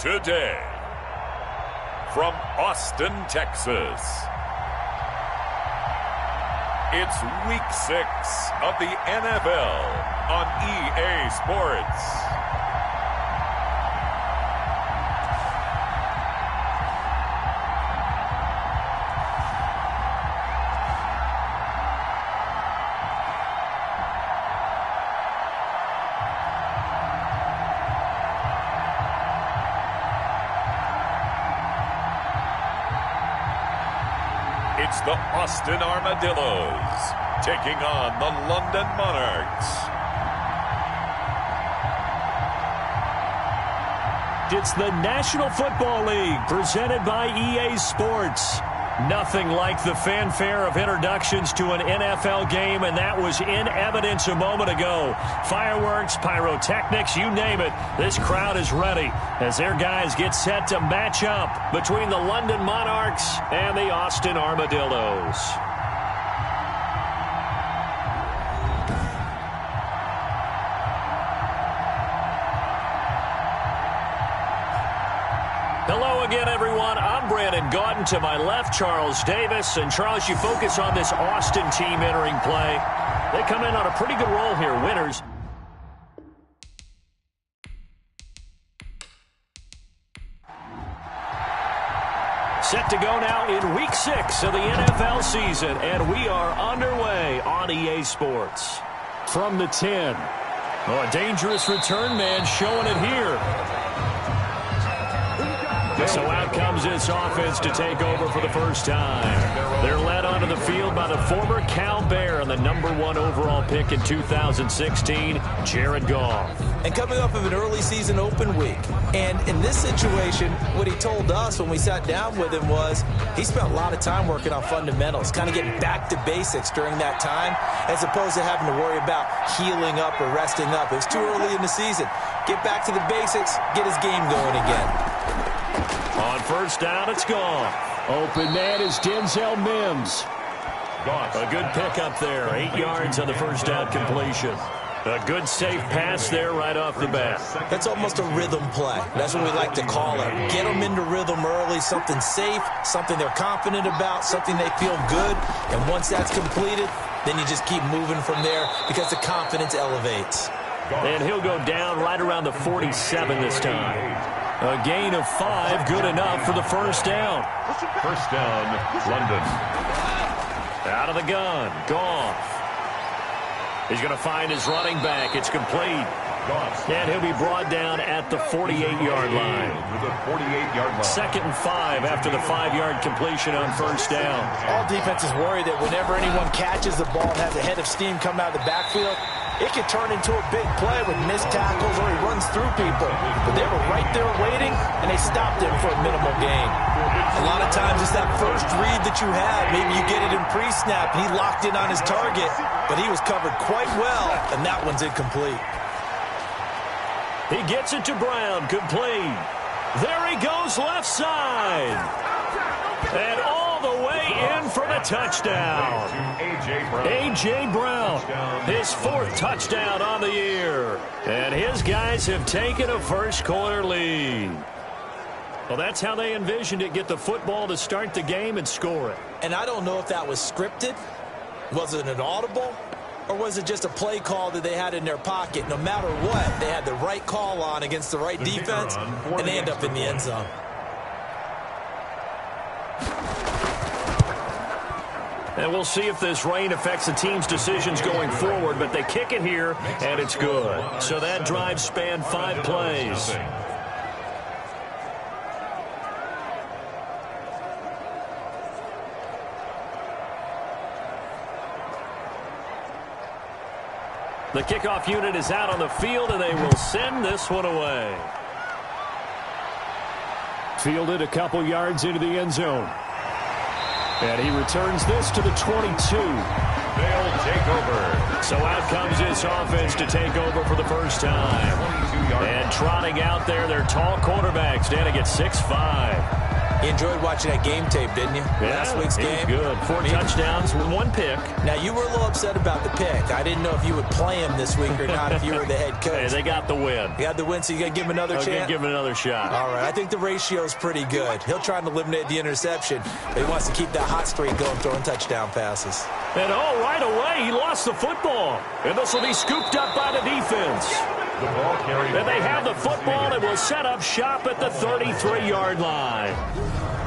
Today, from Austin, Texas, it's Week 6 of the NFL on EA Sports. It's the Austin Armadillos taking on the London Monarchs. It's the National Football League presented by EA Sports. Nothing like the fanfare of introductions to an NFL game, and that was in evidence a moment ago. Fireworks, pyrotechnics, you name it. This crowd is ready as their guys get set to match up between the London Monarchs and the Austin Armadillos. Hello again, everyone. I'm Brandon Gaudin. To my left, Charles Davis. And, Charles, you focus on this Austin team entering play. They come in on a pretty good roll here, winners. Set to go now in Week 6 of the NFL season, and we are underway on EA Sports. From the 10. Oh, a dangerous return man showing it here. So out comes this offense to take over for the first time. They're led onto the field by the former Cal Bear and the #1 overall pick in 2016, Jared Goff. And coming off of an early season open week. And in this situation, what he told us when we sat down with him was he spent a lot of time working on fundamentals, kind of getting back to basics during that time, as opposed to having to worry about healing up or resting up. It was too early in the season. Get back to the basics, get his game going again. On first down, it's gone. Open man is Denzel Mims. A good pickup there. 8 yards on the first down completion. A good safe pass there right off the bat. That's almost a rhythm play. That's what we like to call it. Get them into rhythm early, something safe, something they're confident about, something they feel good. And once that's completed, then you just keep moving from there because the confidence elevates. And he'll go down right around the 47 this time. A gain of 5, good enough for the first down. First down, London. Out of the gun, Goff. He's going to find his running back. It's complete. And he'll be brought down at the 48-yard line. 2nd and 5 after the 5-yard completion on first down. All defenses worry that whenever anyone catches the ball and has a head of steam come out of the backfield, it could turn into a big play with missed tackles or he runs through people. But they were right there waiting, and they stopped him for a minimal gain. A lot of times it's that first read that you have. Maybe you get it in pre-snap, and he locked in on his target, but he was covered quite well, and that one's incomplete. He gets it to Brown, complete. There he goes left side. And all the way in for the touchdown. A.J. Brown, his 4th touchdown on the year. And his guys have taken a first-quarter lead. Well, that's how they envisioned it, get the football to start the game and score it. And I don't know if that was scripted. Was it an audible? Or was it just a play call that they had in their pocket? No matter what, they had the right call on against the right defense, and they end up in the end zone. And we'll see if this rain affects the team's decisions going forward, but they kick it here, and it's good. So that drive spanned 5 plays. The kickoff unit is out on the field, and they will send this one away. Fielded a couple yards into the end zone. And he returns this to the 22. They'll take over. So out comes this offense to take over for the first time. And trotting out there, their tall quarterbacks standing at 6'5". You enjoyed watching that game tape, didn't you? Yeah, Last week's game. Good. 4 touchdowns with 1 pick. Now, you were a little upset about the pick. I didn't know if you would play him this week or not if you were the head coach. Hey, they got the win. You got the win, so you got to give him another chance? Give him another shot. All right, I think the ratio is pretty good. He'll try and eliminate the interception, but he wants to keep that hot streak going, throwing touchdown passes. And right away, he lost the football. And this will be scooped up by the defense. And they have the football and will set up shop at the 33-yard line.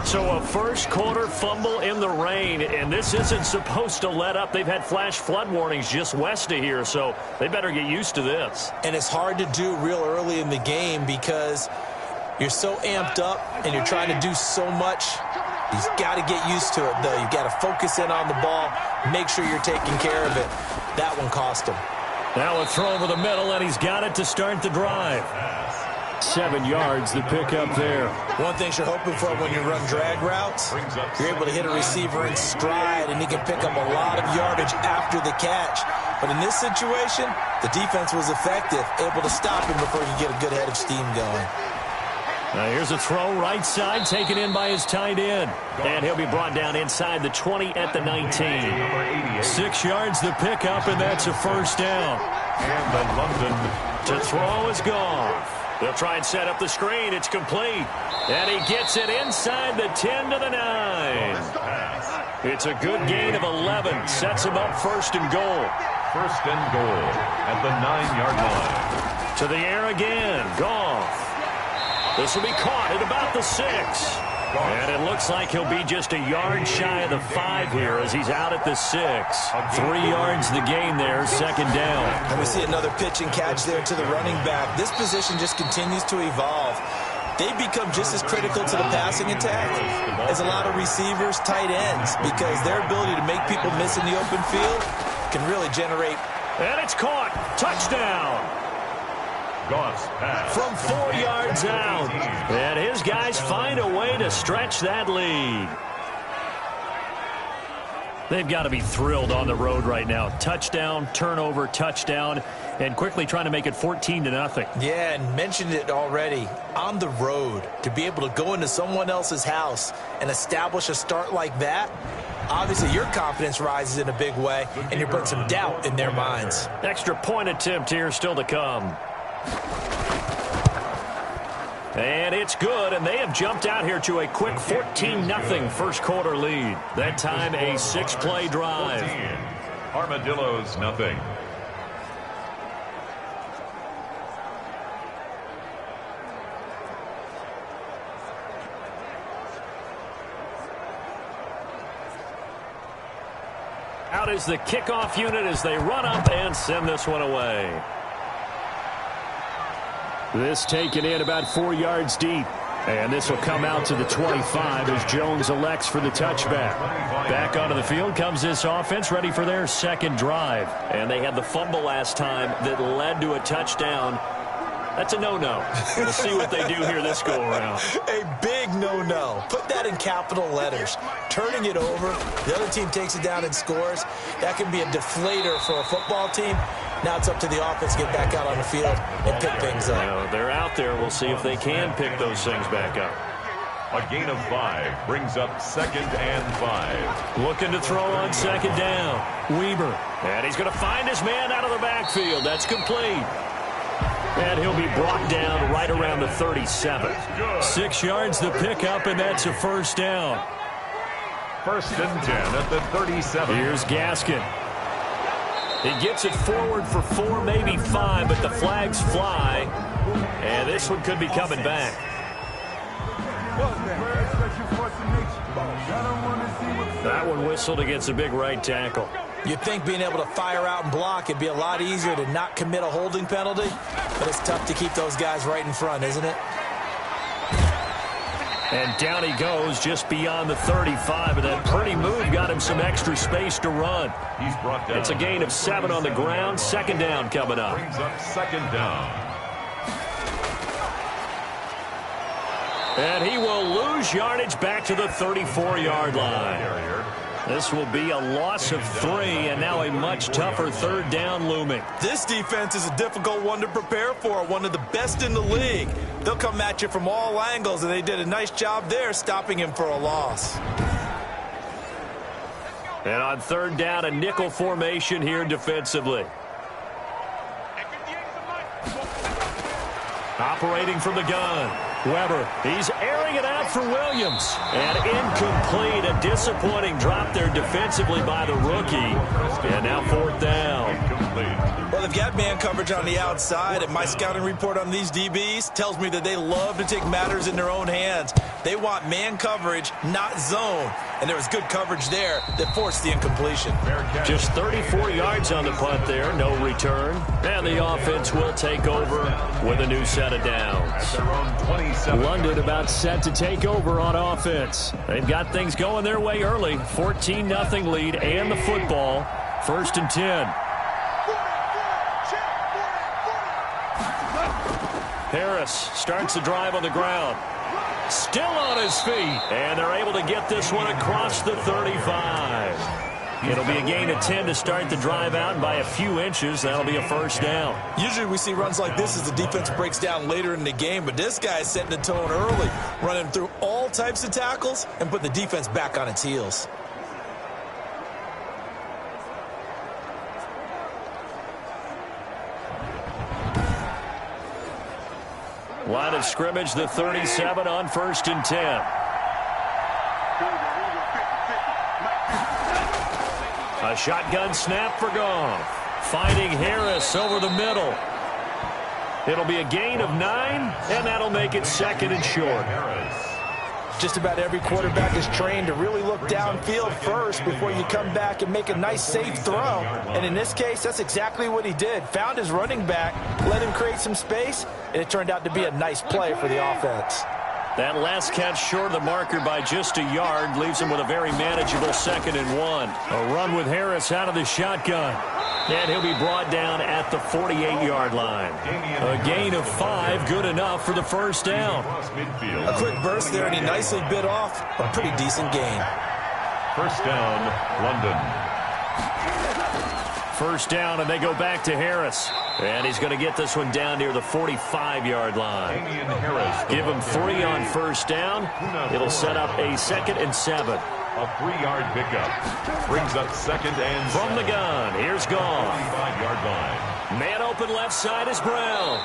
So a first quarter fumble in the rain, and this isn't supposed to let up. They've had flash flood warnings just west of here, so they better get used to this. And it's hard to do real early in the game because you're so amped up and you're trying to do so much. You've got to get used to it, though. You've got to focus in on the ball, make sure you're taking care of it. That one cost him. Now a throw over the middle, and he's got it to start the drive. 7 yards, the pickup there. One thing you're hoping for when you run drag routes, you're able to hit a receiver in stride, and he can pick up a lot of yardage after the catch. But in this situation, the defense was effective, able to stop him before he could get a good head of steam going. Now here's a throw right side, taken in by his tight end. And he'll be brought down inside the 20 at the 19. 6 yards the pickup, and that's a first down. And the London to throw is Goff. They'll try and set up the screen. It's complete. And he gets it inside the 10 to the 9. It's a good gain of 11. Sets him up first and goal. First and goal at the 9-yard line. To the air again. Goff. This will be caught at about the 6. And it looks like he'll be just a yard shy of the 5 here as he's out at the 6. 3 yards the gain there, second down. And we see another pitch and catch there to the running back. This position just continues to evolve. They become just as critical to the passing attack as a lot of receivers, tight ends, because their ability to make people miss in the open field can really generate. And it's caught. Touchdown. From 4 yards out. And his guys find a way to stretch that lead. They've got to be thrilled on the road right now. Touchdown, turnover, touchdown, and quickly trying to make it 14-0. Yeah, and mentioned it already. On the road, to be able to go into someone else's house and establish a start like that, obviously your confidence rises in a big way, and you're putting some doubt in their minds. Extra point attempt here still to come. And it's good, and they have jumped out here to a quick 14-0 first quarter lead. That time a 6-play drive. 14. Armadillos, nothing. Out is the kickoff unit as they run up and send this one away. This taken in about 4 yards deep. And this will come out to the 25 as Jones elects for the touchback. Back onto the field comes this offense, ready for their second drive. And they had the fumble last time that led to a touchdown. That's a no-no. We'll see what they do here this go-around. A big no-no. Put that in capital letters. Turning it over, the other team takes it down and scores. That can be a deflator for a football team. Now it's up to the offense to get back out on the field and pick things up. Well, they're out there. We'll see if they can pick those things back up. A gain of 5 brings up 2nd and 5. Looking to throw on second down. Weber. And he's going to find his man out of the backfield. That's complete. And he'll be brought down right around the 37. 6 yards the pickup, and that's a first down. First and 10 at the 37. Here's Gaskin. He gets it forward for 4, maybe 5, but the flags fly. And this one could be coming back. That one whistled against a big right tackle. You'd think being able to fire out and block, it'd be a lot easier to not commit a holding penalty, but it's tough to keep those guys right in front, isn't it? And down he goes just beyond the 35, and that pretty move got him some extra space to run. He's brought down. It's a gain of 7 on the ground. Second down coming up. Brings up second down. And he will lose yardage back to the 34-yard line. This will be a loss of 3, and now a much tougher third down looming. This defense is a difficult one to prepare for, one of the best in the league. They'll come at you from all angles, and they did a nice job there stopping him for a loss. And on third down, a nickel formation here defensively. Operating from the gun. Weber, he's airing it out for Williams. And incomplete, a disappointing drop there defensively by the rookie. And now fourth down. Well, they've got man coverage on the outside, and my scouting report on these DBs tells me that they love to take matters in their own hands. They want man coverage, not zone. And there was good coverage there that forced the incompletion. Just 34 yards on the punt there, no return. And the offense will take over with a new set of downs. London about set to take over on offense. They've got things going their way early. 14-0 lead and the football. 1st and 10. Harris starts the drive on the ground. Still on his feet. And they're able to get this one across the 35. It'll be a gain of 10 to start the drive out, and by a few inches, that'll be a first down. Usually we see runs like this as the defense breaks down later in the game, but this guy's setting the tone early, running through all types of tackles and put the defense back on its heels. Line of scrimmage, the 37 on 1st and 10. A shotgun snap for Goff. Finding Harris over the middle. It'll be a gain of 9, and that'll make it 2nd and short. Just about every quarterback is trained to really look downfield first before you come back and make a nice, safe throw. And in this case, that's exactly what he did. Found his running back, let him create some space, and it turned out to be a nice play for the offense. That last catch short of the marker by just a yard leaves him with a very manageable 2nd and 1. A run with Harris out of the shotgun. And he'll be brought down at the 48-yard line. A gain of 5, good enough for the first down. A quick burst there, and he nicely bit off a pretty decent gain. First down, London. First down, and they go back to Harris. And he's going to get this one down near the 45-yard line. Give him 3 on first down. It'll set up a 2nd and 7. A 3-yard pickup. Brings up 2nd and 7. From the gun, here's Goff. 45-yard line. Man open left side is Brown.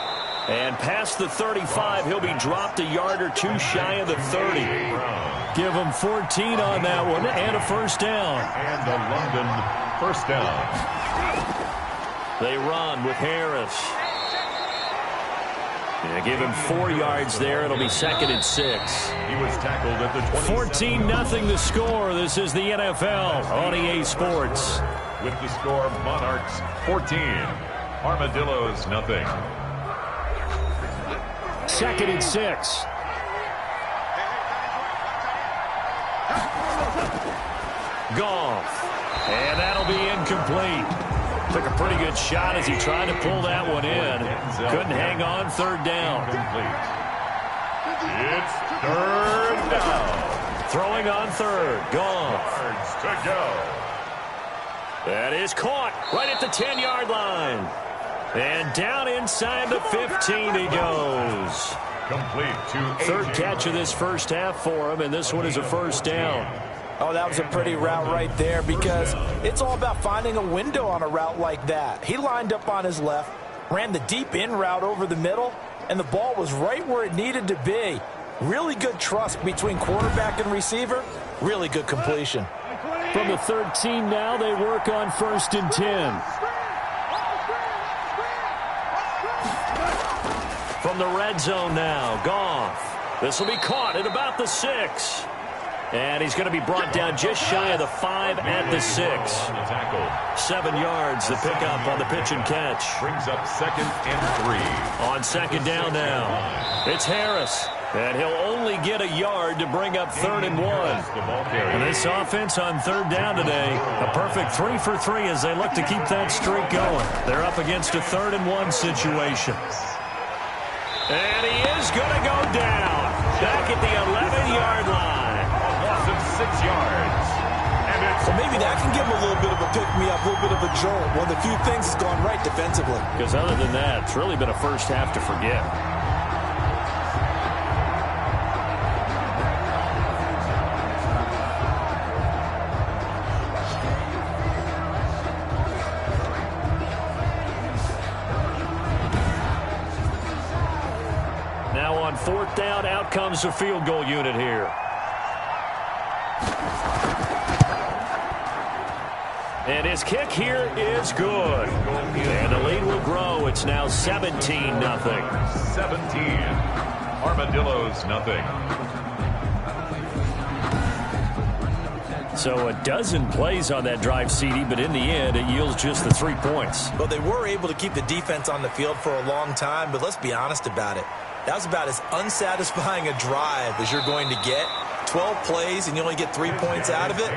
And past the 35, he'll be dropped a yard or 2 shy of the 30. Give him 14 on that one and a first down. And a London first down. They run with Harris. Yeah, give him 4 yards there. It'll be 2nd and 6. He was tackled at the 14-0 the score. This is the NFL on EA Sports. With the score, Monarchs 14, Armadillos nothing. 2nd and 6. Goff. And that'll be incomplete. Took a pretty good shot as he tried to pull that one in. Couldn't hang on, third down. It's third down. Throwing on third. Goff. Yards to go. That is caught right at the 10-yard line. And down inside the 15 he goes. Complete to Third catch of this first half for him, and this one is a first down. Oh, that was a pretty route right there because it's all about finding a window on a route like that. He lined up on his left, ran the deep in route over the middle, and the ball was right where it needed to be. Really good trust between quarterback and receiver. Really good completion. From the 13 now, they work on 1st and 10. From the red zone now, Goff. This will be caught at about the 6. And he's going to be brought down just shy of the 5 at the 6. 7 yards, the pickup on the pitch and catch. Brings up 2nd and 3. On 2nd down now, it's Harris. And he'll only get a yard to bring up 3rd and 1. And this offense on 3rd down today, a perfect 3 for 3 as they look to keep that streak going. They're up against a 3rd and 1 situation. And he is going to go down back at the 11-yard line. A loss of 6 yards. And it's maybe that can give them a little bit of a pick-me-up, a little bit of a jolt. One of the few things that's gone right defensively. Because other than that, it's really been a first half to forget. Now on fourth down, out comes the field goal unit here. And his kick here is good. And the lead will grow. It's now 17-0. 17. Armadillos, nothing. So a dozen plays on that drive, CD, but in the end, it yields just the 3 points. Well, they were able to keep the defense on the field for a long time, but let's be honest about it. That was about as unsatisfying a drive as you're going to get. 12 plays and you only get 3 points out of it.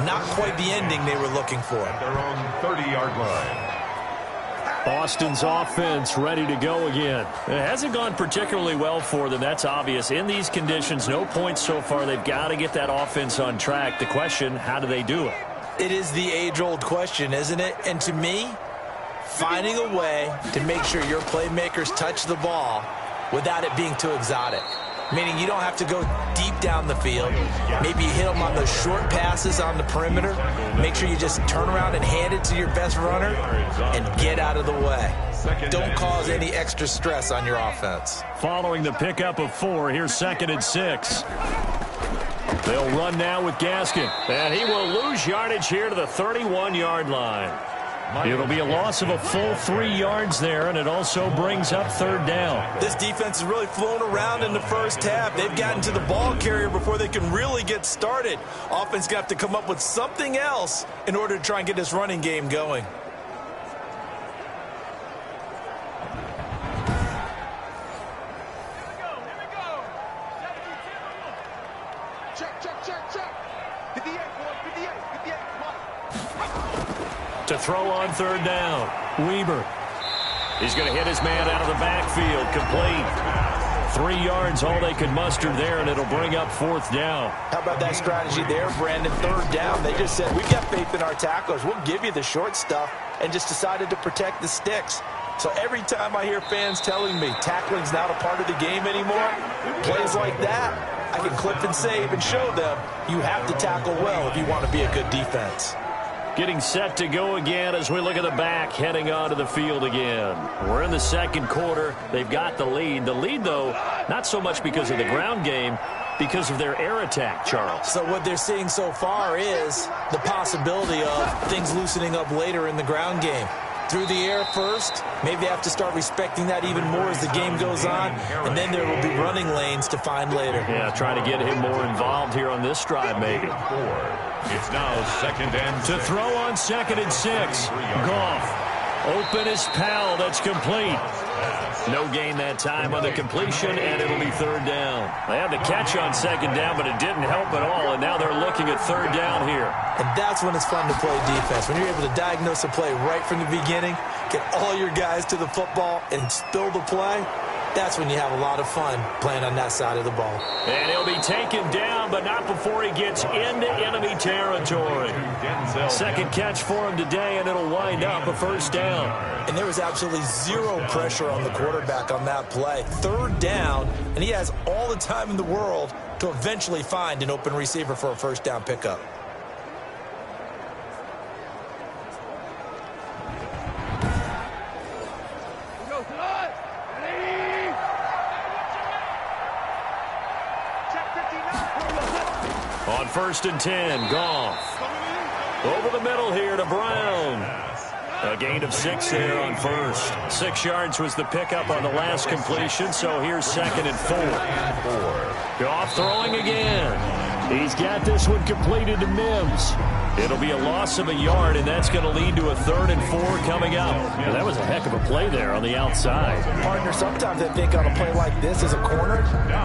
Not quite the ending they were looking for. At their own 30-yard line. Boston's offense ready to go again. It hasn't gone particularly well for them. That's obvious. In these conditions, no points so far. They've got to get that offense on track. The question, how do they do it? It is the age-old question, isn't it? And to me, finding a way to make sure your playmakers touch the ball without it being too exotic. Meaning you don't have to go deep down the field. Maybe you hit them on those short passes on the perimeter. Make sure you just turn around and hand it to your best runner and get out of the way. Don't cause any extra stress on your offense. Following the pickup of 4, here's 2nd and 6. They'll run now with Gaskin. And he will lose yardage here to the 31-yard line. It'll be a loss of a full 3 yards there, and it also brings up 3rd down. This defense has really flown around in the first half. They've gotten to the ball carrier before they can really get started. Offense going to have to come up with something else in order to try and get this running game going. To throw on 3rd down, Weber. He's going to hit his man out of the backfield, complete. 3 yards, all they could muster there, and it'll bring up 4th down. How about that strategy there, Brandon? 3rd down, they just said, we've got faith in our tacklers. We'll give you the short stuff, and just decided to protect the sticks. So every time I hear fans telling me tackling's not a part of the game anymore, plays like that, I can clip and save and show them you have to tackle well if you want to be a good defense. Getting set to go again as we look at the back, heading onto the field again. We're in the 2nd quarter. They've got the lead. The lead, though, not so much because of the ground game, because of their air attack, Charles. So what they're seeing so far is the possibility of things loosening up later in the ground game. Through the air first, maybe they have to start respecting that even more as the game goes on, and then there will be running lanes to find later. Yeah, try to get him more involved here on this drive, maybe. It's now 2nd and 6. To throw on 2nd and 6. Goff. Open his pal. That's complete. No gain that time on the completion, and it'll be 3rd down. They had the catch on 2nd down, but it didn't help at all, and now they're looking at 3rd down here. And that's when it's fun to play defense. When you're able to diagnose a play right from the beginning, get all your guys to the football, and spill the play, that's when you have a lot of fun playing on that side of the ball. And he'll be taken down, but not before he gets into enemy territory. 2nd catch for him today, and it'll wind up a 1st down. And there was absolutely zero pressure on the quarterback on that play. 3rd down, and he has all the time in the world to eventually find an open receiver for a 1st down pickup. On 1st and 10, Goff. Over the middle here to Brown. A gain of 6 there on 1st. 6 yards was the pickup on the last completion, so here's 2nd and 4. Goff throwing again. He's got this one completed to Mims. It'll be a loss of a yard, and that's going to lead to a 3rd and 4 coming up. And that was a heck of a play there on the outside. Partner, sometimes I think on a play like this as a corner,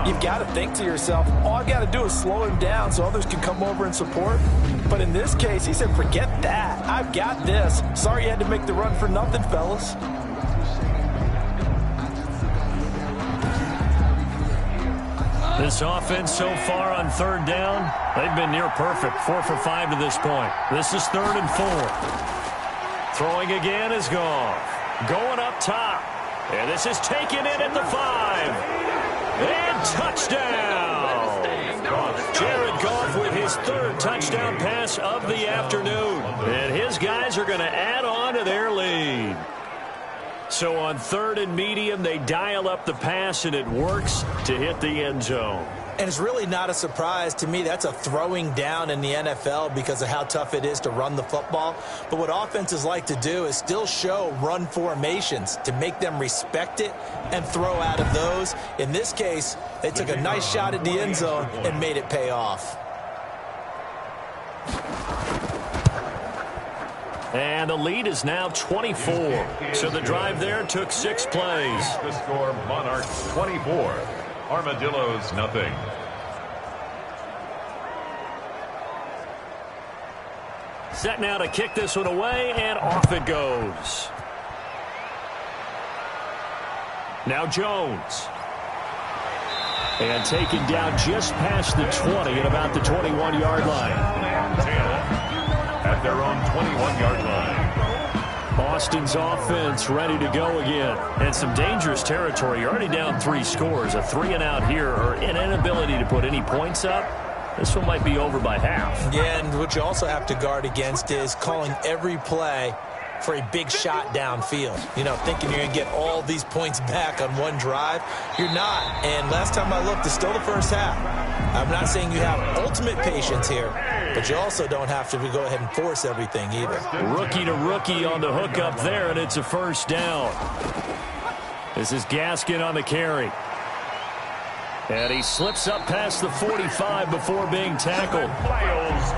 you've got to think to yourself, all I've got to do is slow him down so others can come over and support. But in this case, he said, forget that. I've got this. Sorry you had to make the run for nothing, fellas. This offense so far on third down, they've been near perfect. 4 for 5 to this point. This is 3rd and 4. Throwing again is Goff. Going up top. And this is taken in at the 5. And touchdown! Jared Goff with his 3rd touchdown pass of the afternoon. And his guys are going to add on to their lead. So on 3rd and medium, they dial up the pass, and it works to hit the end zone. And it's really not a surprise to me. That's a throwing down in the NFL because of how tough it is to run the football. But what offenses like to do is still show run formations to make them respect it and throw out of those. In this case, they took a nice shot at the end zone and made it pay off. And the lead is now 24. So the drive there took 6 plays. The score, Monarchs 24. Armadillos, nothing. Set now to kick this one away, and off it goes. Now Jones. And taken down just past the 20 at about the 21-yard line. 10 at their own 21-yard line. Boston's offense ready to go again. And some dangerous territory. You're already down 3 scores. A 3-and-out here, or an inability to put any points up. This one might be over by half. Yeah, and what you also have to guard against is calling every play for a big shot downfield. You know, thinking you're going to get all these points back on one drive. You're not. And last time I looked, it's still the first half. I'm not saying you have ultimate patience here, but you also don't have to go ahead and force everything either. Rookie to rookie on the hook up there, and it's a first down. This is Gaskin on the carry. And he slips up past the 45 before being tackled.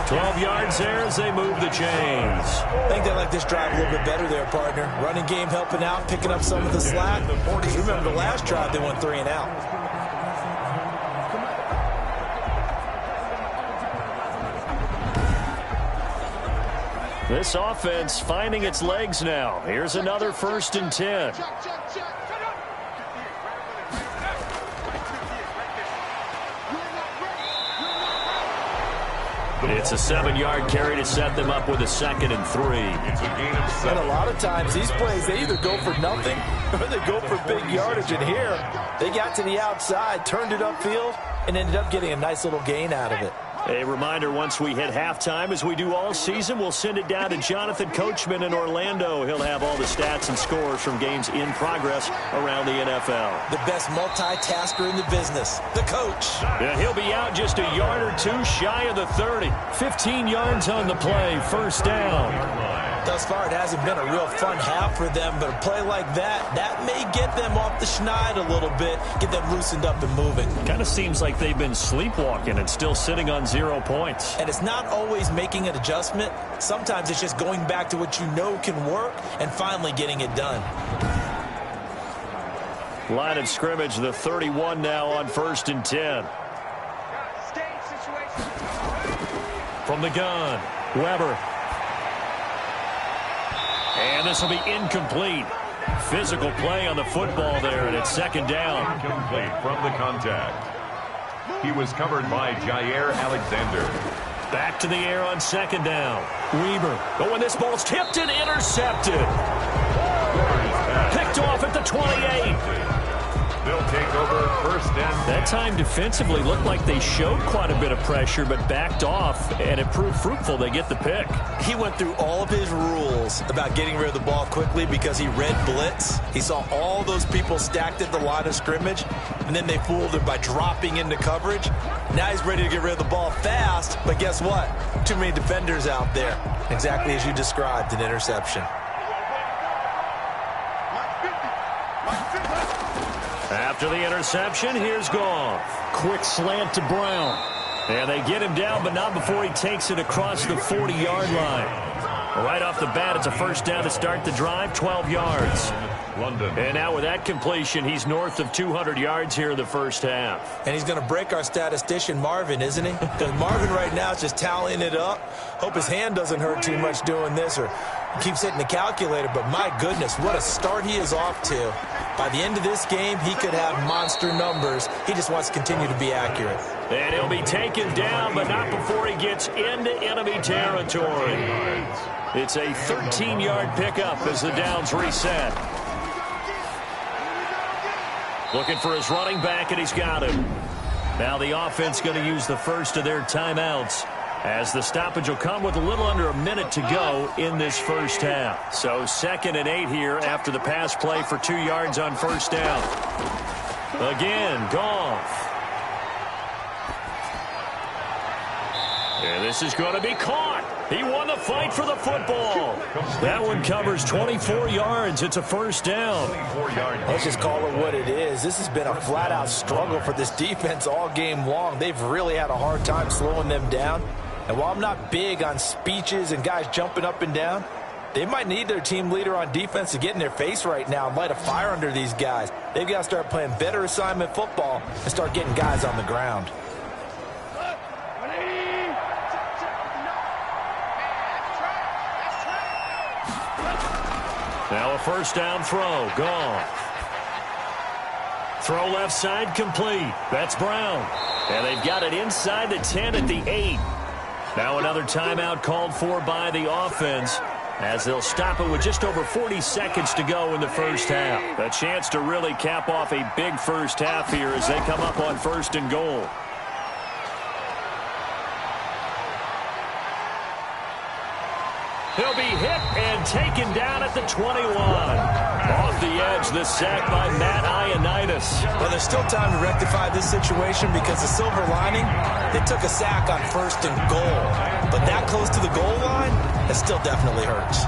12 yards there as they move the chains. I think they like this drive a little bit better there, partner. Running game helping out, picking up some of the slack. Because remember the last drive, they went 3-and-out. This offense finding its legs now. Here's another 1st and 10. It's a 7-yard carry to set them up with a 2nd and 3. It's a gain of 7. And a lot of times these plays, they either go for nothing or they go for big yardage. And here, they got to the outside, turned it upfield, and ended up getting a nice little gain out of it. A reminder, once we hit halftime, as we do all season, we'll send it down to Jonathan Coachman in Orlando. He'll have all the stats and scores from games in progress around the NFL. The best multitasker in the business, the coach. Yeah, he'll be out just a yard or 2 shy of the 30. 15 yards on the play, 1st down. Thus far, it hasn't been a real fun half for them, but a play like that may get them off the schneid a little bit, get them loosened up and moving. Kind of seems like they've been sleepwalking and still sitting on 0 points. And it's not always making an adjustment. Sometimes it's just going back to what you know can work and finally getting it done. Line of scrimmage, the 31 now on 1st and 10. From the gun, Weber. And this will be incomplete. Physical play on the football there, and it's 2nd down. Incomplete from the contact. He was covered by Jair Alexander. Back to the air on 2nd down. Weber. Oh, and this ball's tipped and intercepted. Picked off at the 28. They'll take over 1st and... That time defensively looked like they showed quite a bit of pressure, but backed off, and it proved fruitful. They get the pick. He went through all of his rules about getting rid of the ball quickly because he read blitz. He saw all those people stacked at the line of scrimmage, and then they fooled him by dropping into coverage. Now he's ready to get rid of the ball fast, but guess what? Too many defenders out there. Exactly as you described, an interception. After the interception, here's Goff. Quick slant to Brown. And they get him down, but not before he takes it across the 40-yard line. Right off the bat, it's a 1st down to start the drive, 12 yards. London. And now with that completion, he's north of 200 yards here in the first half. And he's going to break our statistician Marvin, isn't he? Because Marvin right now is just tallying it up. Hope his hand doesn't hurt too much doing this, or he keeps hitting the calculator. But my goodness, what a start he is off to. By the end of this game, he could have monster numbers. He just wants to continue to be accurate. And he'll be taken down, but not before he gets into enemy territory. It's a 13-yard pickup as the downs reset. Looking for his running back, and he's got him. Now the offense going to use the first of their timeouts, as the stoppage will come with a little under a minute to go in this first half. So 2nd and 8 here after the pass play for 2 yards on first down. Again, Goff. And this is going to be caught. He won the fight for the football. That one covers 24 yards. It's a first down. Let's just call it what it is. This has been a flat-out struggle for this defense all game long. They've really had a hard time slowing them down. And while I'm not big on speeches and guys jumping up and down, they might need their team leader on defense to get in their face right now and light a fire under these guys. They've got to start playing better assignment football and start getting guys on the ground. Now a first down throw. Gone. Throw left side complete. That's Brown. And they've got it inside the 10 at the 8. Now another timeout called for by the offense, as they'll stop it with just over 40 seconds to go in the first half. A chance to really cap off a big first half here as they come up on 1st and goal. He'll be hit and taken down at the 21. Off the edge, the sack by Matt Ioannidis. Well, there's still time to rectify this situation because the silver lining, they took a sack on 1st and goal. But that close to the goal line, it still definitely hurts.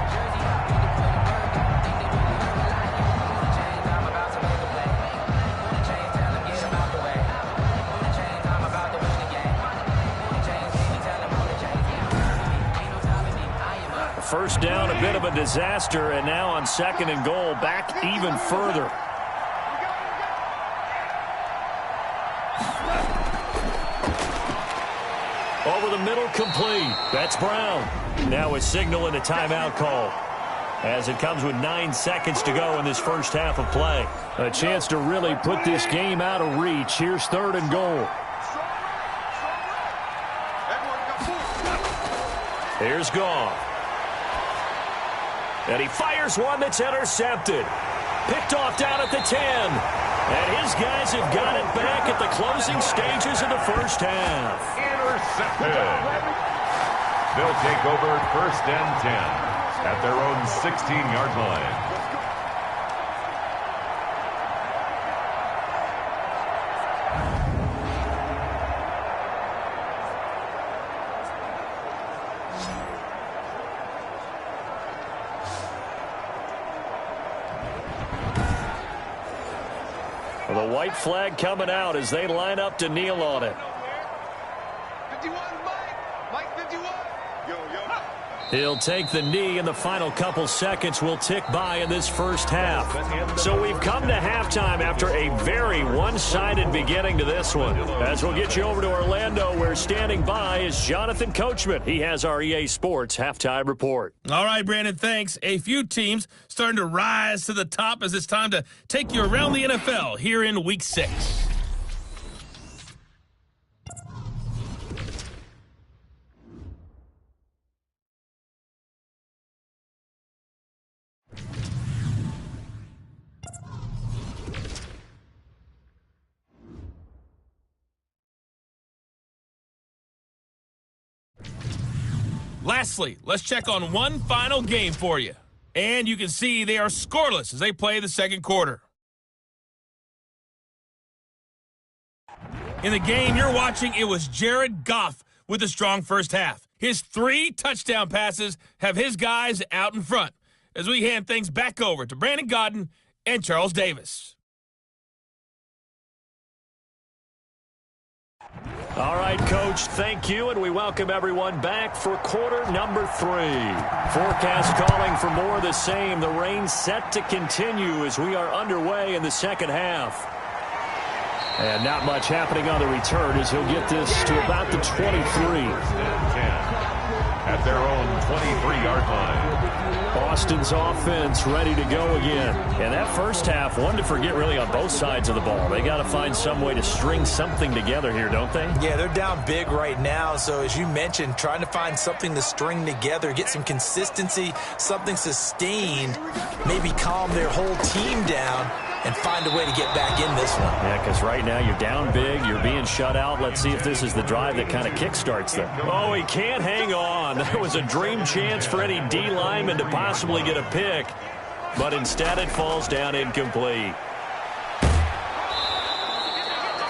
First down, a bit of a disaster, and now on 2nd and goal, back even further. Over the middle, complete. That's Brown. Now a signal and a timeout call, as it comes with 9 seconds to go in this first half of play. A chance to really put this game out of reach. Here's 3rd and goal. Here's Goff. And he fires one that's intercepted. Picked off down at the 10. And his guys have got it back at the closing stages of the first half. Intercepted. They'll take over 1st and 10 at their own 16-yard line. The white flag coming out as they line up to kneel on it. 51, Mike 51. He'll take the knee, and the final couple seconds will tick by in this first half. So we've come to halftime after a very one-sided beginning to this one. As we'll get you over to Orlando, where standing by is Jonathan Coachman. He has our EA Sports halftime report. All right, Brandon, thanks. A few teams starting to rise to the top as it's time to take you around the NFL here in Week 6. Lastly, let's check on one final game for you. And you can see they are scoreless as they play the second quarter. In the game you're watching, it was Jared Goff with a strong first half. His 3 touchdown passes have his guys out in front as we hand things back over to Brandon Godden and Charles Davis. All right, Coach, thank you, and we welcome everyone back for quarter number 3. Forecast calling for more of the same. The rain set to continue as we are underway in the second half. And not much happening on the return as he'll get this to about the 23. At their own 23-yard line. Boston's offense ready to go again. And that first half, one to forget really on both sides of the ball. They got to find some way to string something together here, don't they? Yeah, they're down big right now. So as you mentioned, trying to find something to string together, get some consistency, something sustained, maybe calm their whole team down and find a way to get back in this one. Yeah, because right now you're down big, you're being shut out. Let's see if this is the drive that kind of kickstarts them. Oh, he can't hang on. That was a dream chance for any D lineman to possibly get a pick, but instead it falls down incomplete.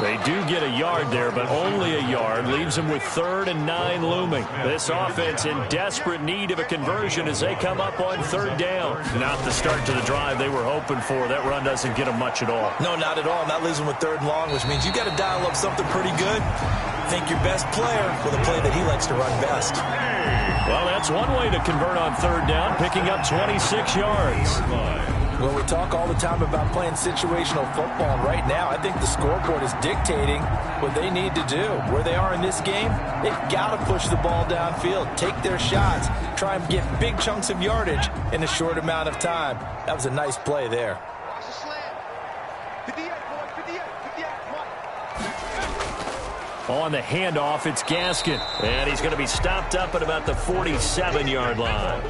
They do get a yard there, but only a yard. Leaves them with 3rd and 9 looming. This offense in desperate need of a conversion as they come up on 3rd down. Not the start to the drive they were hoping for. That run doesn't get them much at all. No, not at all. That leaves them with 3rd and long, which means you got to dial up something pretty good. Think your best player with a play that he likes to run best. Well, that's one way to convert on 3rd down, picking up 26 yards. Well, we talk all the time about playing situational football. And right now, I think the scoreboard is dictating what they need to do. Where they are in this game, they've got to push the ball downfield, take their shots, try and get big chunks of yardage in a short amount of time. That was a nice play there. Watch the slant. 58, boy, 58, 58. On the handoff, it's Gaskin. And he's going to be stopped up at about the 47-yard line.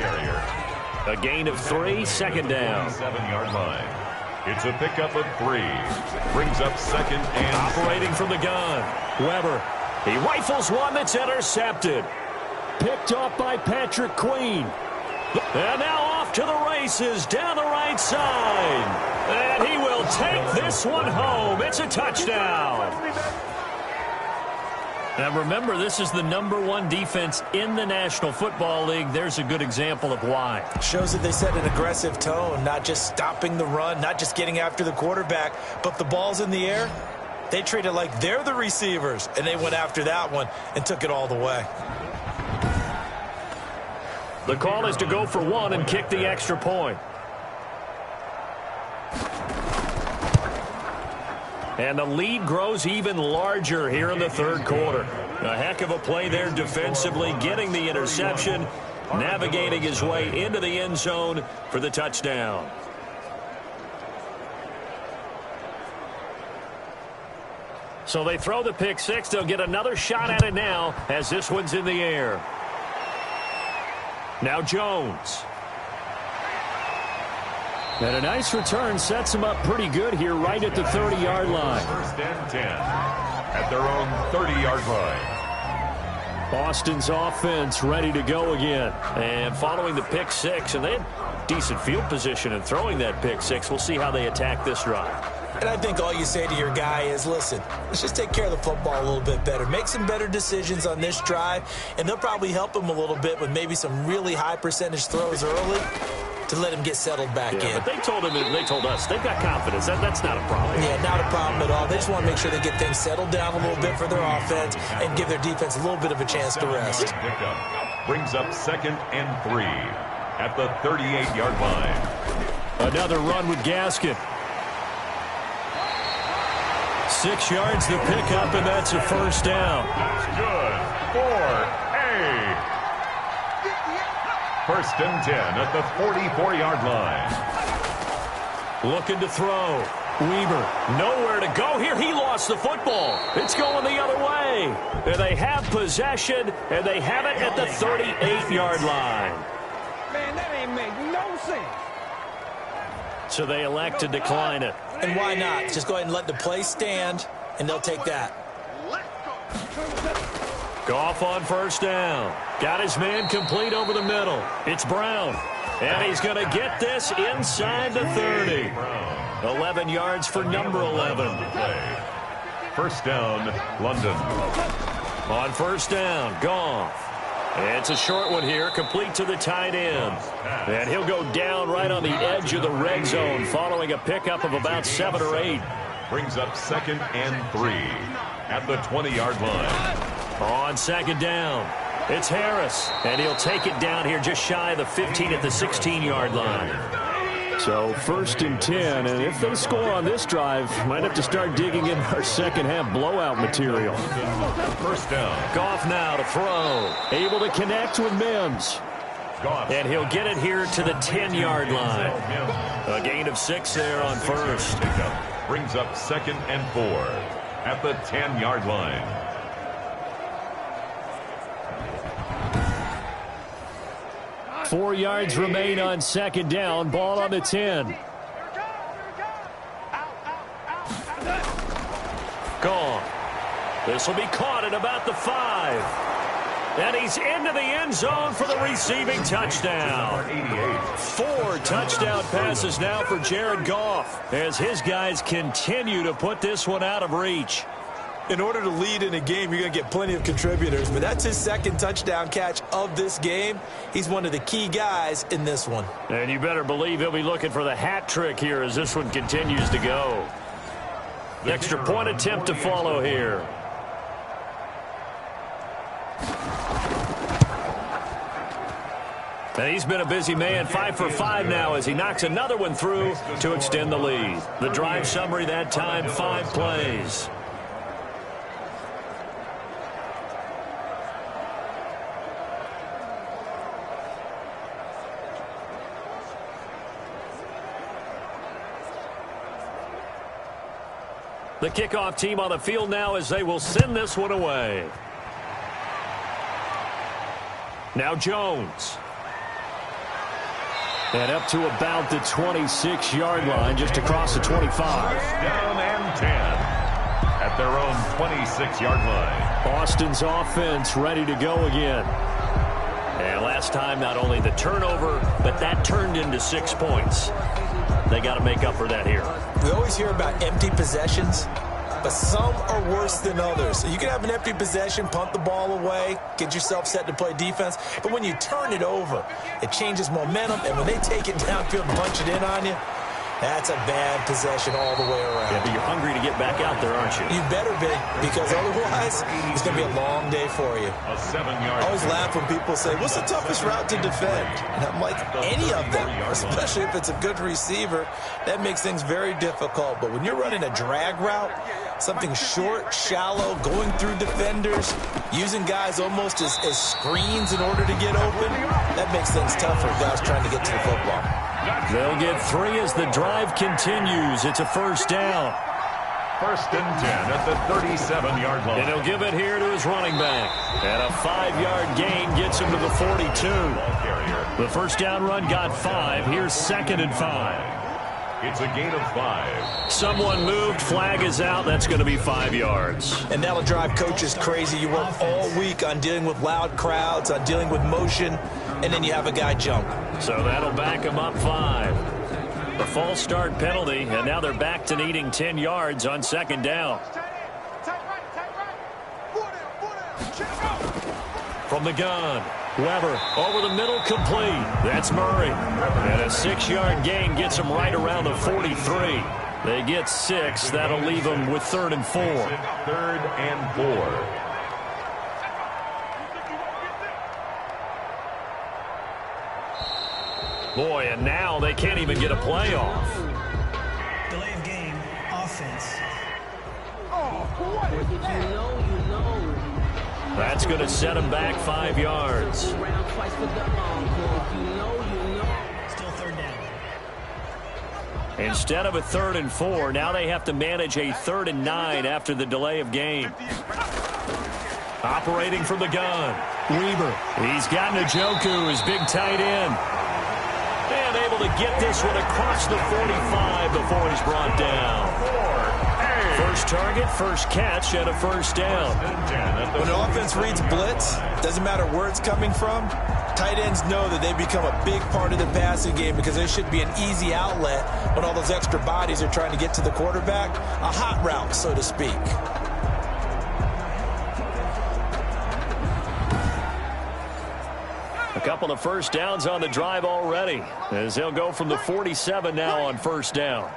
A gain of 3, 2nd down. 7-yard line. It's a pickup of 3. Brings up 2nd and... Operating from the gun. Weber. He rifles one that's intercepted. Picked off by Patrick Queen. And now off to the races down the right side. And he will take this one home. It's a touchdown. Now remember, this is the #1 defense in the National Football League. There's a good example of why. Shows that they set an aggressive tone, not just stopping the run, not just getting after the quarterback, but the ball's in the air. They treat it like they're the receivers, and they went after that one and took it all the way. The call is to go for 1 and kick the extra point. And the lead grows even larger here in the 3rd quarter. A heck of a play there defensively, getting the interception, navigating his way into the end zone for the touchdown. So they throw the pick 6. They'll get another shot at it now as this one's in the air. Now Jones. And a nice return sets him up pretty good here right at the 30-yard line. 1st and 10 at their own 30-yard line. Boston's offense ready to go again. And following the pick 6, and they had decent field position in throwing that pick 6. We'll see how they attack this drive. And I think all you say to your guy is, listen, let's just take care of the football a little bit better. Make some better decisions on this drive, and they'll probably help him a little bit with maybe some really high percentage throws early to let him get settled back in. But they told us they've got confidence. That's not a problem. Yeah, not a problem at all. They just want to make sure they get things settled down a little bit for their offense and give their defense a little bit of a chance to rest. Brings up 2nd and 3 at the 38-yard line. Another run with Gaskin. 6 yards to pick up, and that's a 1st down. That's good for A. 1st and 10 at the 44-yard line. Looking to throw. Weber, nowhere to go here. He lost the football. It's going the other way. And they have possession, and they have it at the 38-yard line. Man, that ain't make no sense. So they elect to decline it. And why not? Just go ahead and let the play stand, and they'll take that. Goff on 1st down. Got his man complete over the middle. It's Brown. And he's going to get this inside the 30. 11 yards for number 11. 1st down, London. On 1st down, Goff. It's a short one here, complete to the tight end. And he'll go down right on the edge of the red zone following a pickup of about 7 or 8. Brings up 2nd and 3 at the 20-yard line. On 2nd down, it's Harris, and he'll take it down here just shy of the 15 at the 16-yard line. So 1st and 10, and if they score on this drive, might have to start digging in our second-half blowout material. 1st down. Goff now to throw. Able to connect with Mims. And he'll get it here to the 10-yard line. A gain of 6 there on 1st. Brings up 2nd and 4 at the 10-yard line. Four yards remain on 2nd down. Ball on the 10. Gone. This will be caught at about the 5. And he's into the end zone for the receiving touchdown. 4 touchdown passes now for Jared Goff as his guys continue to put this one out of reach. In order to lead in a game, you're going to get plenty of contributors, but that's his 2nd touchdown catch of this game. He's one of the key guys in this one. And you better believe he'll be looking for the hat trick here as this one continues to go. The extra point attempt to follow here. And he's been a busy man, 5 for 5 now as he knocks another one through to extend the lead. The drive summary that time, 5 plays. The kickoff team on the field now as they will send this one away. Now Jones. And up to about the 26-yard line, just across the 25. Down and 10 at their own 26-yard line. Austin's offense ready to go again. And last time, not only the turnover, but that turned into 6 points. They got to make up for that here. We always hear about empty possessions, but some are worse than others. So you can have an empty possession, punt the ball away, get yourself set to play defense. But when you turn it over, it changes momentum. And when they take it downfield and punch it in on you, that's a bad possession all the way around. Yeah, but you're hungry to get back out there, aren't you? You better be, because otherwise it's going to be a long day for you. A 7-yard. I always laugh when people say, what's the toughest route to defend? And I'm like, any of them, especially if it's a good receiver. That makes things very difficult. But when you're running a drag route, something short, shallow, going through defenders, using guys almost as screens in order to get open, that makes things tough for guys trying to get to the football. They'll get 3 as the drive continues. It's a 1st down. 1st and 10 at the 37-yard line. And he'll give it here to his running back. And a 5-yard gain gets him to the 42. The 1st down run got 5. Here's 2nd and 5. It's a gain of 5. Someone moved. Flag is out. That's going to be 5 yards. And that'll drive coaches crazy. You work all week on dealing with loud crowds, on dealing with motion, and then you have a guy jump. So that'll back him up 5. The false start penalty, and now they're back to needing 10 yards on 2nd down. From the gun, Weber over the middle, complete. That's Murray. And a 6-yard gain gets him right around the 43. They get 6. That'll leave them with 3rd and 4. 3rd and 4. Boy, and now they can't even get a playoff. Delay of game, offense. That's going to set him back 5 yards. Still 3rd down. Instead of a 3rd and 4, now they have to manage a 3rd and 9 after the delay of game. Operating from the gun, Weber. He's got Njoku, his big tight end. And able to get this one across the 45 before he's brought down. First target, first catch, and a 1st down. When the offense reads blitz, doesn't matter where it's coming from, tight ends know that they become a big part of the passing game because there should be an easy outlet when all those extra bodies are trying to get to the quarterback. A hot route, so to speak. A couple of 1st downs on the drive already, as they'll go from the 47 now on 1st down.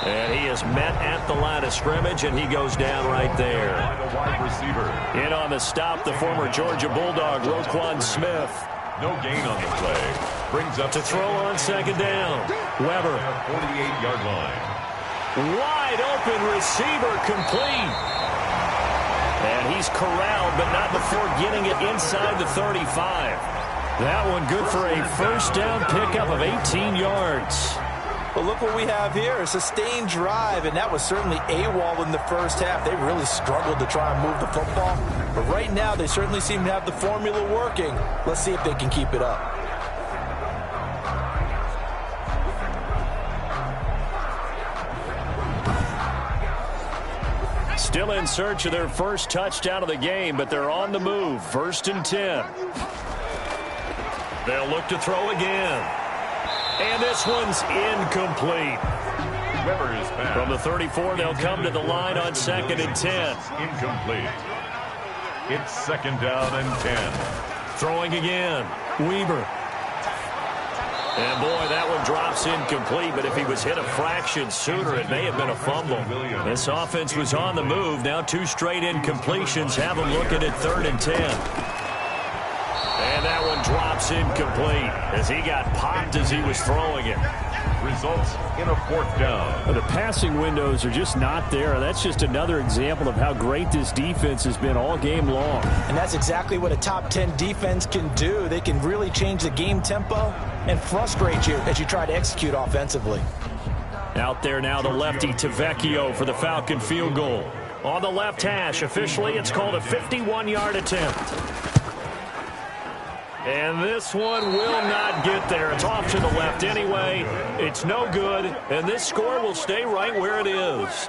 And he is met at the line of scrimmage, and he goes down right there. By the wide receiver. In on the stop, the former Georgia Bulldog, Roquan Smith. No gain on the play. Brings up To throw on second down. Weber. 48-yard line. Wide open receiver, complete. And he's corralled, but not before getting it inside the 35. That one good for a first down pickup of 18 yards. Well, look what we have here, a sustained drive, and that was certainly AWOL in the first half. They really struggled to try and move the football, but right now they certainly seem to have the formula working. Let's see if they can keep it up. Still in search of their first touchdown of the game, but they're on the move. 1st and 10. They'll look to throw again. And this one's incomplete. Weber's pass. From the 34, they'll come to the line on 2nd and 10. Incomplete. It's 2nd down and 10. Throwing again. Weber. And boy, that one drops incomplete, but if he was hit a fraction sooner, it may have been a fumble. This offense was on the move. Now 2 straight incompletions have them looking at 3rd and 10. And that one drops incomplete as he got popped as he was throwing it. Results in a 4th down. The passing windows are just not there. That's just another example of how great this defense has been all game long. And that's exactly what a top 10 defense can do. They can really change the game tempo and frustrate you as you try to execute offensively. Out there now, the lefty Tavecchio for the Falcon field goal. On the left hash, officially it's called a 51-yard attempt. And this one will not get there. It's off to the left anyway. It's no good, and this score will stay right where it is.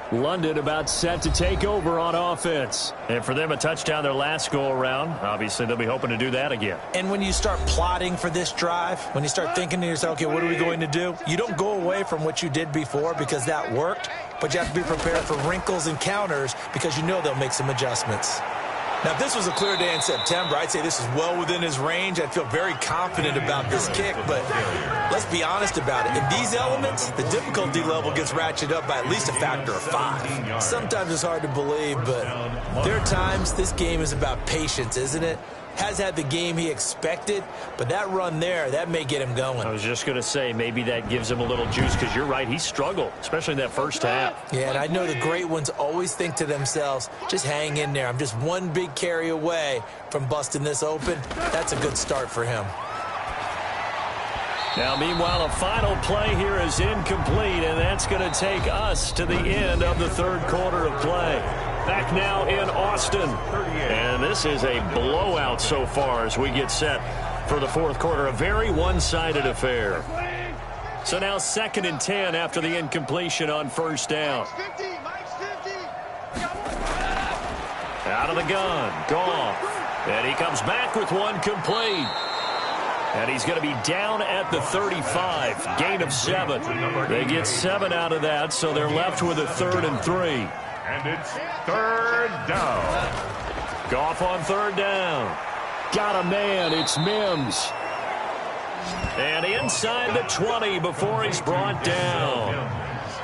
London about set to take over on offense. And for them, a touchdown their last go-around. Obviously, they'll be hoping to do that again. And when you start plotting for this drive, when you start thinking to yourself, okay, what are we going to do? You don't go away from what you did before because that worked, but you have to be prepared for wrinkles and counters because you know they'll make some adjustments. Now, if this was a clear day in September, I'd say this is well within his range. I'd feel very confident about this kick, but let's be honest about it. In these elements, the difficulty level gets ratcheted up by at least a factor of 5. Sometimes it's hard to believe, but there are times this game is about patience, isn't it? Has had the game he expected, but that run there, that may get him going. I was just going to say, maybe that gives him a little juice because you're right, he struggled, especially in that first half. Yeah, and I know the great ones always think to themselves, just hang in there. I'm just one big carry away from busting this open. That's a good start for him. Now, meanwhile, a final play here is incomplete, and that's going to take us to the end of the 3rd quarter of play. Back now in Austin. And this is a blowout so far as we get set for the 4th quarter. A very one-sided affair. So now 2nd and 10 after the incompletion on 1st down. Out of the gun. Goff. And he comes back with one complete. And he's going to be down at the 35. Gain of 7. They get 7 out of that, so they're left with a 3rd and 3. And it's 3rd down. Goff on 3rd down. Got a man. It's Mims. And inside the 20 before he's brought down.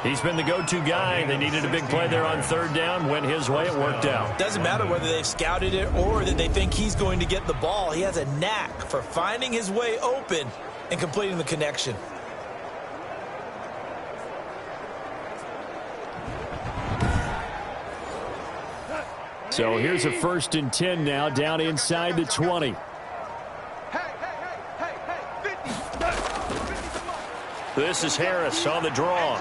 He's been the go-to guy. They needed a big play there on 3rd down. Went his way. It worked out. Doesn't matter whether they've scouted it or that they think he's going to get the ball. He has a knack for finding his way open and completing the connection. So here's a 1st and 10 now down inside the 20. This is Harris on the draw.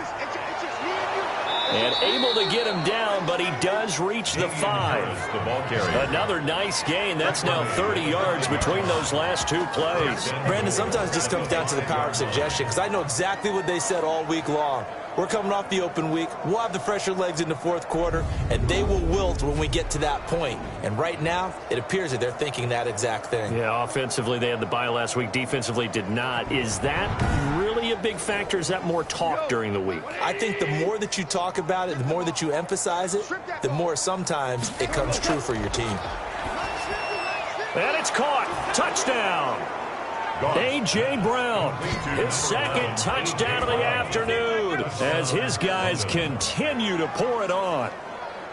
And able to get him down, but he does reach the 5. The ball carrier. Another nice gain. That's now 30 yards between those last 2 plays. Brandon, sometimes it just comes down to the power of suggestion because I know exactly what they said all week long. We're coming off the open week. We'll have the fresher legs in the 4th quarter, and they will wilt when we get to that point. And right now, it appears that they're thinking that exact thing. Yeah, offensively, they had the bye last week. Defensively, did not. Is that really be a big factor? Is that more talk during the week? I think the more that you talk about it, the more that you emphasize it, the more sometimes it comes true for your team. And it's caught. Touchdown. A.J. Brown, his second touchdown of the afternoon as his guys continue to pour it on.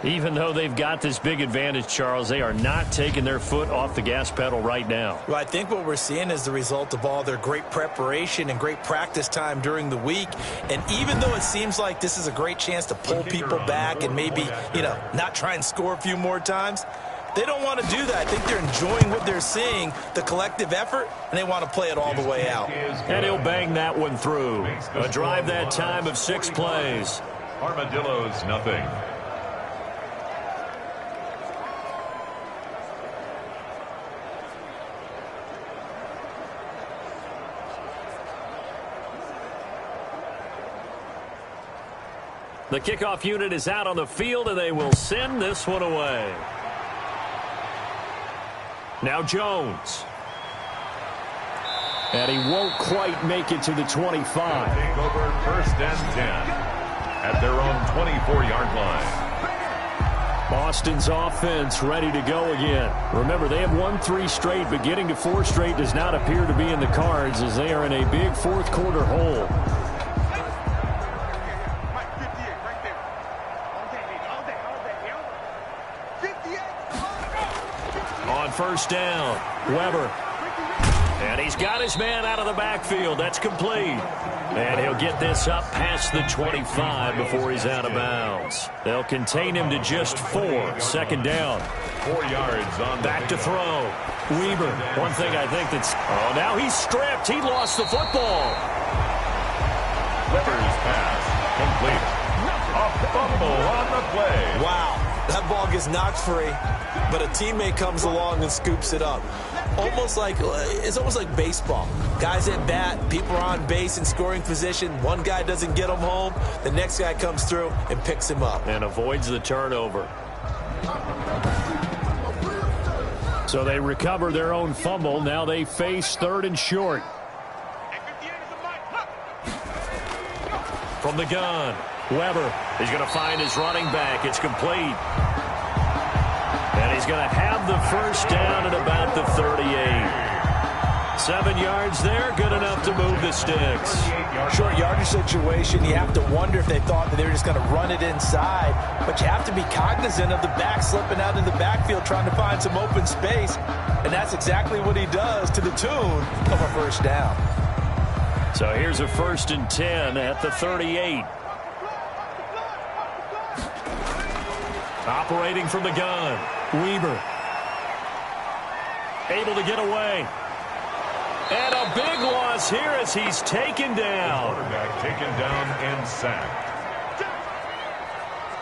Even though they've got this big advantage, Charles, they are not taking their foot off the gas pedal right now. Well, I think what we're seeing is the result of all their great preparation and great practice time during the week. And even though it seems like this is a great chance to pull people back and maybe, not try and score a few more times, they don't want to do that. I think they're enjoying what they're seeing, the collective effort, and they want to play it all the way out. And he'll bang that one through. A drive that time of 6 plays. Armadillos, nothing. The kickoff unit is out on the field, and they will send this one away. Now Jones. And he won't quite make it to the 25. Take over 1st and 10 at their own 24-yard line. Boston's offense ready to go again. Remember, they have won 3 straight, but getting to 4 straight does not appear to be in the cards as they are in a big fourth quarter hole. On 1st down, Weber. And he's got his man out of the backfield. That's complete. And he'll get this up past the 25 before he's out of bounds. They'll contain him to just 4. 2nd down. 4 yards on back to throw. Weber. One thing I think that's... Oh, now he's stripped. He lost the football. Weber's pass complete. A fumble on the play. Wow. That ball gets knocked free, but a teammate comes along and scoops it up. It's almost like baseball. Guys at bat, people are on base in scoring position. One guy doesn't get him home. The next guy comes through and picks him up. And avoids the turnover. So they recover their own fumble. Now they face 3rd and short. From the gun, Weber. He's going to find his running back. It's complete. And he's going to have the 1st down at about the 38. 7 yards there, good enough to move the sticks. Short yardage situation, you have to wonder if they thought that they were just going to run it inside. But you have to be cognizant of the back slipping out in the backfield trying to find some open space. And that's exactly what he does to the tune of a 1st down. So here's a 1st and 10 at the 38. Operating from the gun, Weber. Able to get away. And a big loss here as he's taken down. Quarterback taken down and sacked.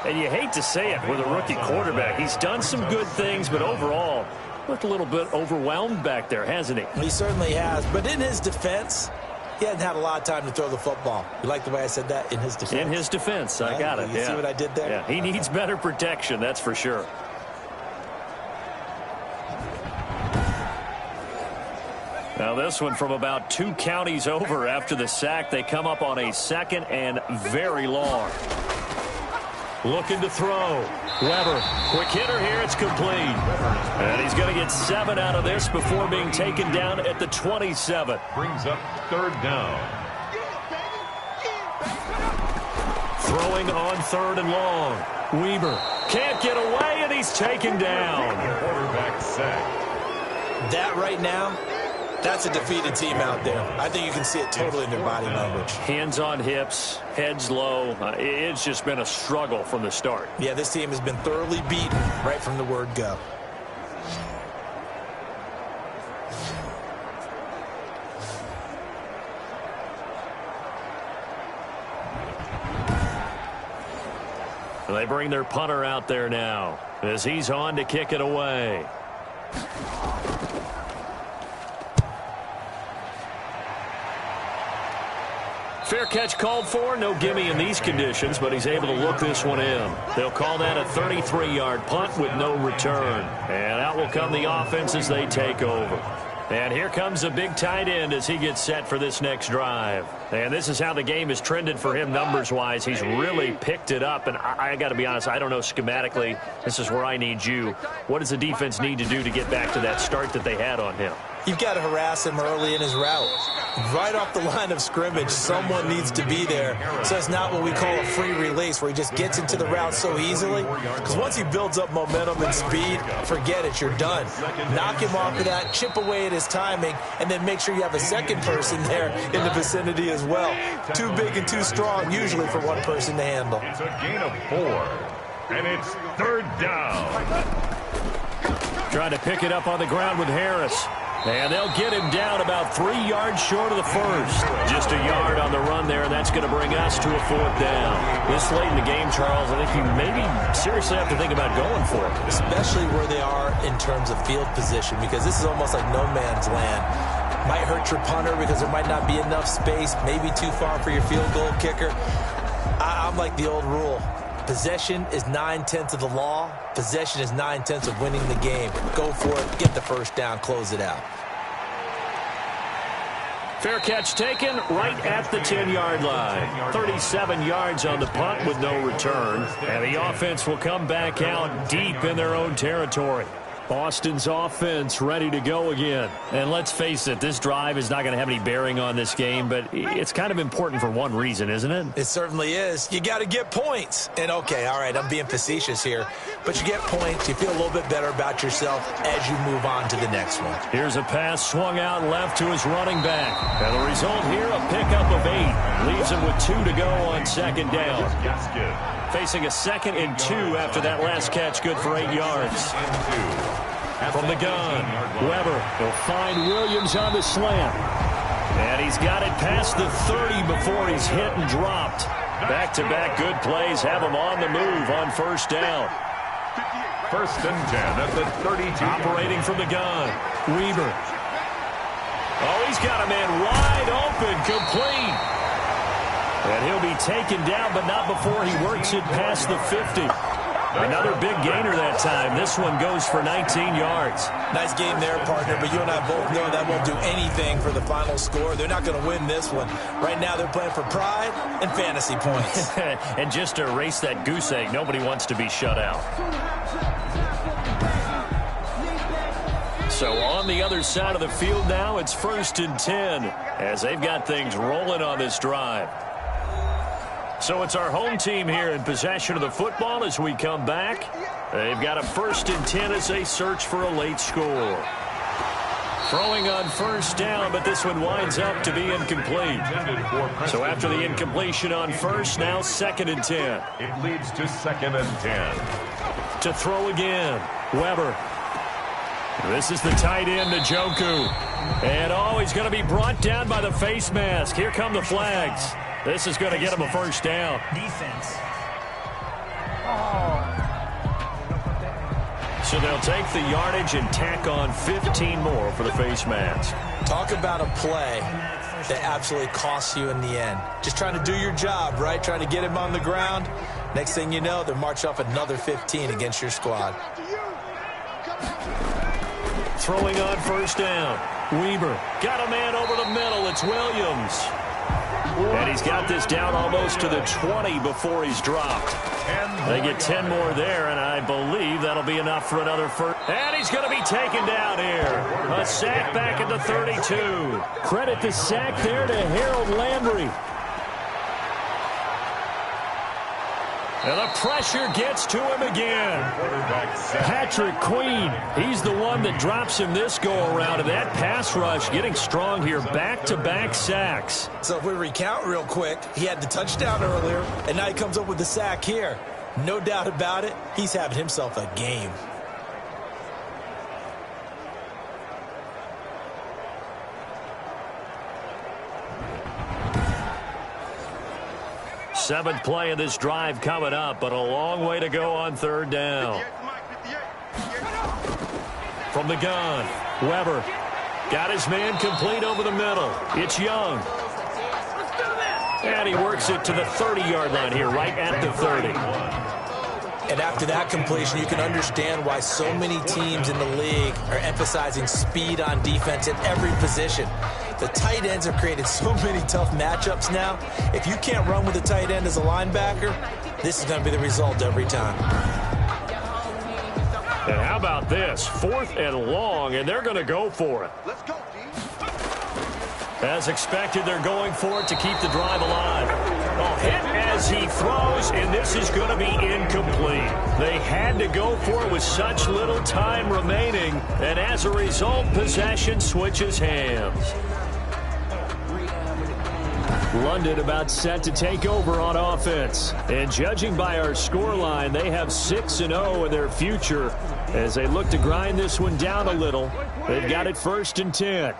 And you hate to say it with a rookie quarterback. He's done some good things, but overall, looked a little bit overwhelmed back there, hasn't he? He certainly has. But in his defense, he hadn't had a lot of time to throw the football. You like the way I said that? In his defense? In his defense. I got it. You see what I did there? Yeah, he needs better protection, that's for sure. Now this one from about 2 counties over after the sack. They come up on a 2nd and very long. Looking to throw. Weber. Quick hitter here. It's complete. And he's going to get 7 out of this before being taken down at the 27. Brings up 3rd down. Throwing on 3rd and long. Weber can't get away, and he's taken down. Quarterback sack. That right now, that's a defeated team out there. I think you can see it totally in their body language. Hands on hips, heads low. It's just been a struggle from the start. Yeah, this team has been thoroughly beaten right from the word go. They bring their punter out there now as he's on to kick it away. Fair catch called for. No gimme in these conditions, but he's able to look this one in. They'll call that a 33-yard punt with no return. And out will come the offense as they take over. And here comes a big tight end as he gets set for this next drive. And this is how the game has trended for him numbers-wise. He's really picked it up. And I got to be honest, I don't know schematically. This is where I need you. What does the defense need to do to get back to that start that they had on him? You've got to harass him early in his route. Right off the line of scrimmage, someone needs to be there. So it's not what we call a free release where he just gets into the route so easily. Because once he builds up momentum and speed, forget it, you're done. Knock him off of that, chip away at his timing, and then make sure you have a second person there in the vicinity as well. Too big and too strong usually for one person to handle. It's a gain of 4, and it's 3rd down. Trying to pick it up on the ground with Harris. And they'll get him down about 3 yards short of the first. Just a yard on the run there, and that's going to bring us to a 4th down. This late in the game, Charles, I think you maybe seriously have to think about going for it. Especially where they are in terms of field position, because this is almost like no man's land. Might hurt your punter because there might not be enough space, maybe too far for your field goal kicker. I'm like the old rule. Possession is 9/10 of the law. Possession is 9/10 of winning the game. Go for it. Get the first down. Close it out. Fair catch taken right at the 10-yard line. 37 yards on the punt with no return. And the offense will come back out deep in their own territory. Boston's offense ready to go again. And let's face it, this drive is not going to have any bearing on this game, but it's kind of important for one reason, isn't it? It certainly is. You got to get points. And, okay, all right, I'm being facetious here, but you get points. You feel a little bit better about yourself as you move on to the next one. Here's a pass swung out left to his running back. And the result here, a pickup of 8. Leaves him with 2 to go on 2nd down. Facing a 2nd and 2 after that last catch, good for 8 yards. From the gun, Weber will find Williams on the slant. And he's got it past the 30 before he's hit and dropped. Back-to-back good plays have him on the move on 1st down. 1st and 10 at the 32. Operating from the gun, Weber. Oh, he's got a man wide open, complete. And he'll be taken down, but not before he works it past the 50. Another big gainer that time. This one goes for 19 yards. Nice game there, partner, but you and I both know that won't do anything for the final score. They're not going to win this one. Right now they're playing for pride and fantasy points. And just to erase that goose egg, nobody wants to be shut out. So on the other side of the field now, it's 1st and 10 as they've got things rolling on this drive. So it's our home team here in possession of the football as we come back. They've got a 1st and 10 as they search for a late score. Throwing on 1st down, but this one winds up to be incomplete. So after the incompletion on 1st, now 2nd and 10. It leads to 2nd and 10. To throw again, Weber. This is the tight end, Njoku. And he's going to be brought down by the face mask. Here come the flags. This is going to get him a 1st down. Defense. So they'll take the yardage and tack on 15 more for the face mask. Talk about a play that absolutely costs you in the end. Just trying to do your job, right? Trying to get him on the ground. Next thing you know, they'll march off another 15 against your squad. Throwing on 1st down. Weber got a man over the middle. It's Williams. And he's got this down almost to the 20 before he's dropped. They get 10 more there, and I believe that'll be enough for another 1st. And he's going to be taken down here. A sack back at the 32. Credit the sack there to Harold Landry. And the pressure gets to him again. Patrick Queen, he's the one that drops him this go-around. And that pass rush getting strong here. Back-to-back sacks. So if we recount real quick, he had the touchdown earlier, and now he comes up with the sack here. No doubt about it, he's having himself a game. Seventh play of this drive coming up, but a long way to go on 3rd down. From the gun, Weber got his man complete over the middle. It's Young. And he works it to the 30-yard line here, right at the 30. And after that completion, you can understand why so many teams in the league are emphasizing speed on defense at every position. The tight ends have created so many tough matchups now. If you can't run with a tight end as a linebacker, this is going to be the result every time. And how about this? 4th and long, and they're going to go for it. Let's go, D. As expected, they're going for it to keep the drive alive. Hit as he throws, and this is going to be incomplete. They had to go for it with such little time remaining, and as a result, possession switches hands. London about set to take over on offense. And judging by our scoreline, they have 6-0 in their future as they look to grind this one down a little. They've got it 1st and 10.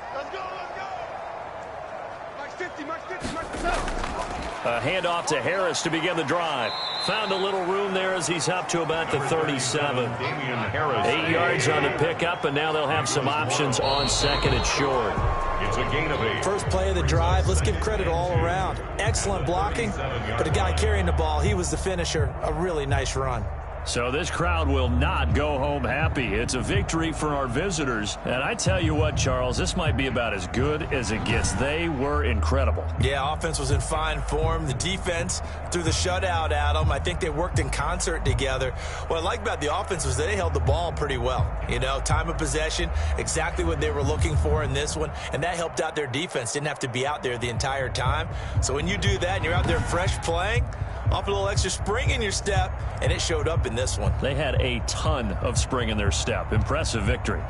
A handoff to Harris to begin the drive. Found a little room there as he's up to about the 37. 8 yards on the pickup, and now they'll have some options on 2nd and short. It's a gain of 8. First play of the drive, let's give credit all around. Excellent blocking, but the guy carrying the ball, he was the finisher. A really nice run. So this crowd will not go home happy. It's a victory for our visitors. And I tell you what, Charles, this might be about as good as it gets. They were incredible. Yeah, offense was in fine form. The defense threw the shutout at them. I think they worked in concert together. What I like about the offense was they held the ball pretty well. You know, time of possession, exactly what they were looking for in this one. And that helped out their defense. Didn't have to be out there the entire time. So when you do that and you're out there fresh playing, off a little extra spring in your step, and it showed up in this one. They had a ton of spring in their step. Impressive victory.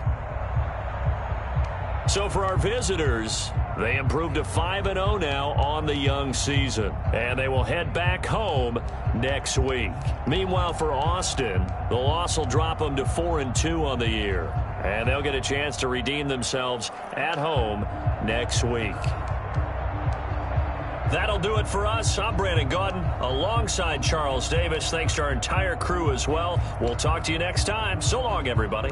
So for our visitors, they improved to 5-0 now on the young season. And they will head back home next week. Meanwhile, for Austin, the loss will drop them to 4-2 on the year. And they'll get a chance to redeem themselves at home next week. That'll do it for us. I'm Brandon Gaudin alongside Charles Davis. Thanks to our entire crew as well. We'll talk to you next time. So long, everybody.